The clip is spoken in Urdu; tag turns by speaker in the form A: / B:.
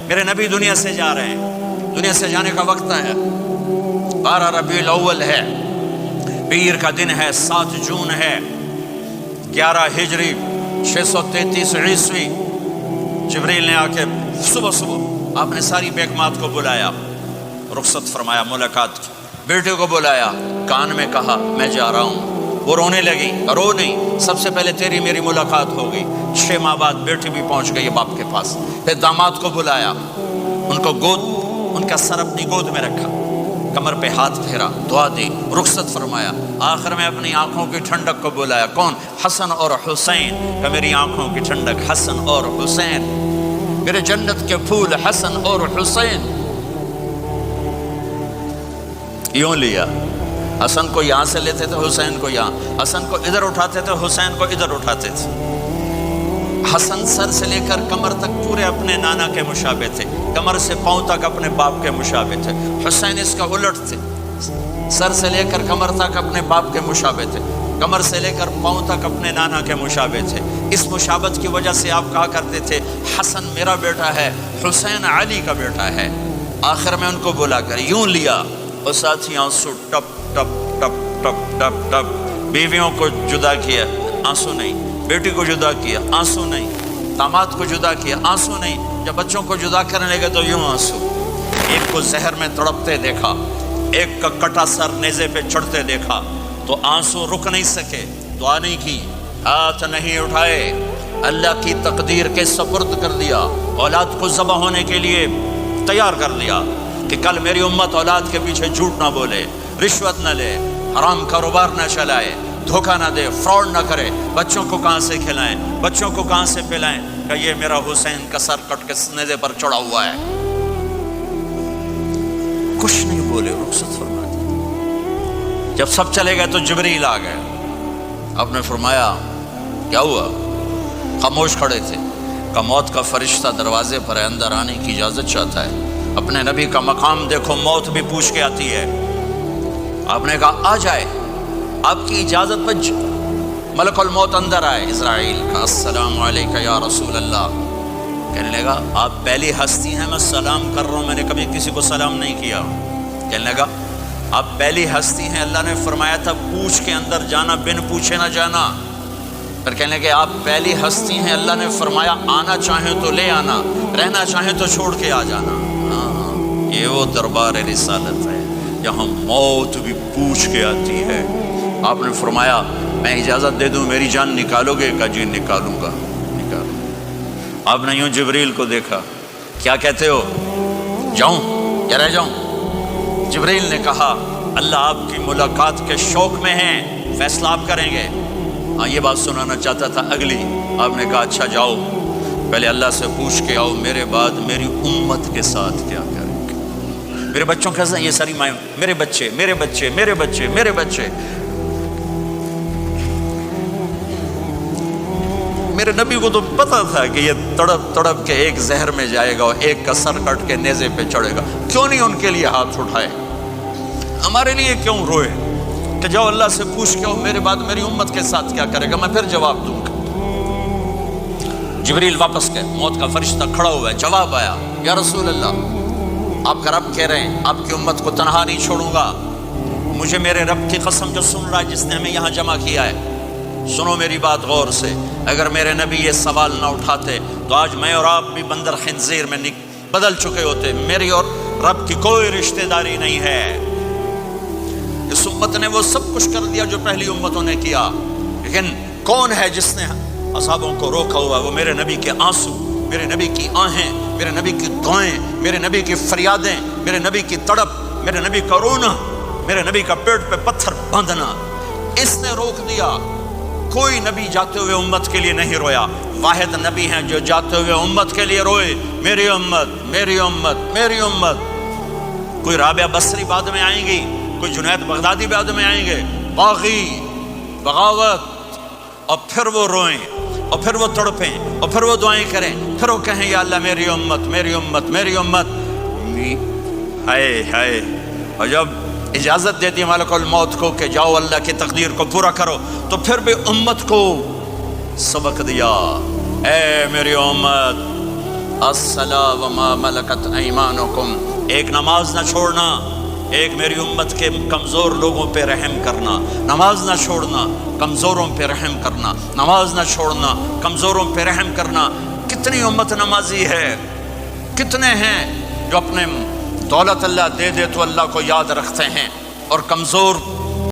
A: میرے نبی دنیا سے جا رہے ہیں، دنیا سے جانے کا وقت ہے، 12 ربیع الاول ہے، پیر کا دن ہے، 7 جون ہے، 11 ہجری 633 عیسوی۔ جبریل نے آ کے صبح صبح آپ نے ساری بیگمات کو بلایا، رخصت فرمایا، ملاقات کی، بیٹے کو بلایا، کان میں کہا میں جا رہا ہوں۔ وہ رونے لگی، رو نہیں، سب سے پہلے تیری میری ملاقات ہو گئی۔ 6 ماہ بعد بیٹی بھی پہنچ گئی باپ کے پاس۔ پھر داماد کو بلایا، ان کو ان کا سر اپنی گود میں رکھا، کمر پہ ہاتھ پھیرا، دعا دی، رخصت فرمایا۔ آخر میں اپنی آنکھوں کی ٹھنڈک کو بلایا، کون؟ حسن اور حسین، کہ میری آنکھوں کی ٹھنڈک حسن اور حسین، میرے جنت کے پھول حسن اور حسین۔ یوں لیا، حسن کو یہاں سے لیتے تھے، حسین کو یہاں، حسن کو ادھر اٹھاتے تھے، حسین کو ادھر اٹھاتے تھے۔ حسن سر سے لے کر کمر تک پورے اپنے نانا کے مشابہ تھے، کمر سے پاؤں تک اپنے باپ کے مشابہ تھے۔ حسین اس کا الٹ تھے، سر سے لے کر کمر تک اپنے باپ کے مشابہ تھے، کمر سے لے کر پاؤں تک اپنے نانا کے مشابہ تھے۔ اس مشابہت کی وجہ سے آپ کہا کرتے تھے حسن میرا بیٹا ہے، حسین علی کا بیٹا ہے۔ آخر میں ان کو بلا کر یوں لیا، اور ساتھ ہی آنسو ٹپ ٹپ ٹپ ٹپ ٹپ ٹپ۔ بیویوں کو جدا کیا، آنسو نہیں، بیٹی کو جدا کیا، آنسو نہیں، داماد کو جدا کیا، آنسو نہیں، جب بچوں کو جدا کرنے لگے تو یوں آنسو۔ ایک کو زہر میں تڑپتے دیکھا، ایک کا کٹا سر نیزے پہ چڑھتے دیکھا تو آنسو رک نہیں سکے، دعا نہیں کی، ہاتھ نہیں اٹھائے، اللہ کی تقدیر کے سپرد کر دیا، اولاد کو ذبح ہونے کے لیے تیار کر لیا کہ کل میری امت اولاد کے پیچھے جھوٹ نہ بولے، رشوت نہ لے، حرام کاروبار نہ چلائے، دھوکہ نہ دے، فراڈ نہ کرے، بچوں کو کہاں سے کھلائیں، بچوں کو کہاں سے پلائیں، کہ یہ میرا حسین کا سر کٹ کے نیزے پر چڑھا ہوا ہے۔ کچھ نہیں بولے، رخصت فرما دی۔ جب سب چلے گئے تو جبریل آ گئے، آپ نے فرمایا کیا ہوا؟ خاموش کھڑے تھے، کہ موت کا فرشتہ دروازے پر ہے، اندر آنے کی اجازت چاہتا ہے۔ اپنے نبی کا مقام دیکھو، موت بھی پوچھ کے آتی ہے۔ آپ نے کہا آ جائے، آپ کی اجازت پر ملک الموت اندر آئے۔ اسرائیل کا السلام علیکہ یا رسول اللہ، کہنے لگا آپ پہلی ہستی ہیں، میں سلام کر رہا ہوں، میں نے کبھی کسی کو سلام نہیں کیا۔ کہنے لگا آپ پہلی ہستی ہیں، اللہ نے فرمایا تھا پوچھ کے اندر جانا، بن پوچھے نہ جانا۔ پھر کہنے لگے آپ پہلی ہستی ہیں، اللہ نے فرمایا آنا چاہیں تو لے آنا، رہنا چاہیں تو چھوڑ کے آ جانا۔ یہ وہ دربار رسالت ہے جہاں موت بھی پوچھ کے آتی ہے۔ آپ نے فرمایا میں اجازت دے دوں میری جان نکالو گے؟ کہا جی نکالوں گا، نکالوں۔ آپ نے یوں جبریل کو دیکھا، کیا کہتے ہو، جاؤں یا رہ جاؤں؟ جبریل نے کہا اللہ آپ کی ملاقات کے شوق میں ہیں، فیصلہ آپ کریں گے۔ ہاں یہ بات سنانا چاہتا تھا اگلی۔ آپ نے کہا اچھا جاؤ، پہلے اللہ سے پوچھ کے آؤ میرے بعد میری امت کے ساتھ کیا کریں گے، میرے بچوں کے ساتھ، یہ ساری مائیں، میرے بچے میرے بچے میرے بچے میرے بچے۔ میرے نبی کو تو پتا تھا کہ یہ تڑپ تڑپ کے ایک زہر میں جائے گا اور ایک کا سر کٹ کے نیزے پہ چڑھے گا، کیوں نہیں ان کے لیے ہاتھ اٹھائے، ہمارے لیے کیوں روئے کہ جاؤ اللہ سے پوچھ کے میرے بعد میری امت کے ساتھ کیا کرے گا، میں پھر جواب دوں گا۔ جبریل واپس گئے، موت کا فرشتہ کھڑا ہوا ہے، جواب آیا یا رسول اللہ آپ کا رب کہہ رہے ہیں آپ کی امت کو تنہا نہیں چھوڑوں گا، مجھے میرے رب کی قسم جو سن رہا ہے جس نے ہمیں یہاں جمع کیا ہے، سنو میری بات غور سے، اگر میرے نبی یہ سوال نہ اٹھاتے تو آج میں اور آپ بھی بندر خنزیر میں بدل چکے ہوتے۔ میری اور رب کی کوئی رشتہ داری نہیں ہے، اس امت نے وہ سب کچھ کر دیا جو پہلی امتوں نے کیا، لیکن کون ہے جس نے اصحابوں کو روکا ہوا؟ وہ میرے نبی کے آنسو، میرے نبی کی آہیں، میرے نبی کی دعائیں، میرے نبی کی فریادیں، میرے نبی کی تڑپ، میرے نبی کا رونا، میرے نبی کا پیٹ پہ پتھر باندھنا، اس نے روک دیا۔ کوئی نبی جاتے ہوئے امت کے لیے نہیں رویا، واحد نبی ہیں جو جاتے ہوئے امت کے لیے روئے، میری امت میری امت میری امت۔ کوئی رابعہ بصری بعد میں آئیں گی، کوئی جنید بغدادی بعد میں آئیں گے، باغی، بغاوت، اور پھر وہ روئیں اور پھر وہ تڑپیں اور پھر وہ دعائیں کریں، پھر وہ کہیں یا اللہ میری امت میری امت میری امت۔ ہائے ہائے، اور جب اجازت دیتی ملک الموت کو کہ جاؤ اللہ کی تقدیر کو پورا کرو، تو پھر بھی امت کو سبق دیا، اے میری امت الصلاۃ وما ملکت ایمانکم، ایک نماز نہ چھوڑنا، ایک میری امت کے کمزور لوگوں پہ رحم کرنا، نماز نہ چھوڑنا، کمزوروں پہ رحم کرنا، نماز نہ چھوڑنا، کمزوروں پہ رحم کرنا۔ کتنی امت نمازی ہے، کتنے ہیں جو اپنے دولت اللہ دے دے تو اللہ کو یاد رکھتے ہیں اور کمزور